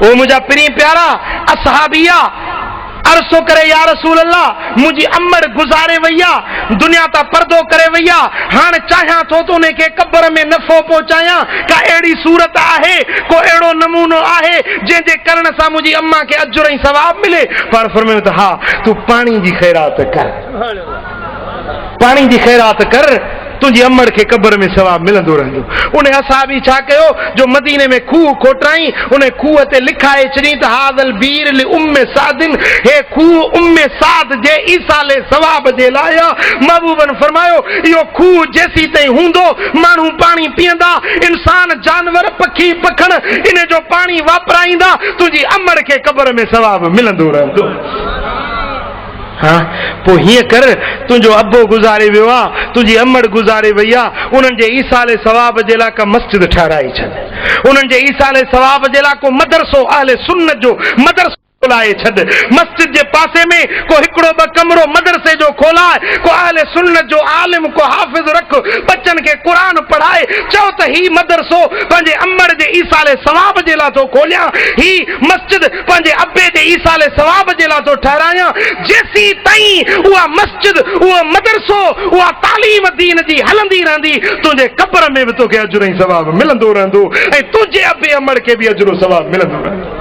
ओ मुझा पिरी प्यारा असहाबिया अरसो करे या रसूल अल्लाह मुझी अम्मड़ गुजारे वैया दुनिया ता पर्दो करे वैया हाण चाहियां थो तो ने के कब्र में नफो पहुंचाया का एड़ी सूरत आहे को एड़ो नमूनो आहे जे जे करण सा मुझी अम्मा के अजर ही सवाब मिले। पर फरमायो त हा तू पानी जी खैरात कर, पानी जी खैरात कर, तुझी अम्मड़ के कब्र में सवाब मिलंदो रहंदो। उन्हें असाबी छा कयो जो मदीने में खूह खोटाई उन्हें खूह ते लिखाए चनी त हादल बीर लि उम्मे सादिन हे खूह उम्मे साद जे ईसाले सवाब जे लाया। महबूबन फरमायो यो खूह जेसी तई हुंदो मानू पानी पियंदा इंसान जानवर पखी पखण इन जो पानी वापराईंदा तुझी अम्मड़ के कब्र में सवाब मिलंदो रहंदो। हाँ पो हिय कर तुझो अब्बो गुजारे वियो आ तुझी अम्मड़ गुजारे वई आ उन्हनि जे ईसाले सवाब जे लाइ का मस्जिद ठाराई छॾ, उन्हनि जे ईसाले सवाब जे लाइ को मदरसो अहले सुन्नत जो मदरसो खोलाए छॾ। मस्जिद जे पासे में को हिकिड़ो ॿ कमरो मदरसे जो खोलाए को अहले सुन्नत जो आलिम को हाफ़िज़ रख बच्चन के कुरान पढ़ाए चओ त ही मदरसो पंहिंजे अम्मड़ जे ईसाले सवाब जे लाइ थो खोलियां, ही मस्जिद पंहिंजे अब्बे जे ईसाले सवाब जे लाइ थो ठहरायां। जेसी ताईं उहा मस्जिद उहा मदरसो उहा तालीम दीन जी हलंदी रहंदी तुंहिंजे कब्र में बि तोखे अजर ऐं सवाब मिलंदो रहंदो ऐं तुंहिंजे अब्बे अम्मड़ के बि अजरो सवाब मिलंदो रहंदो।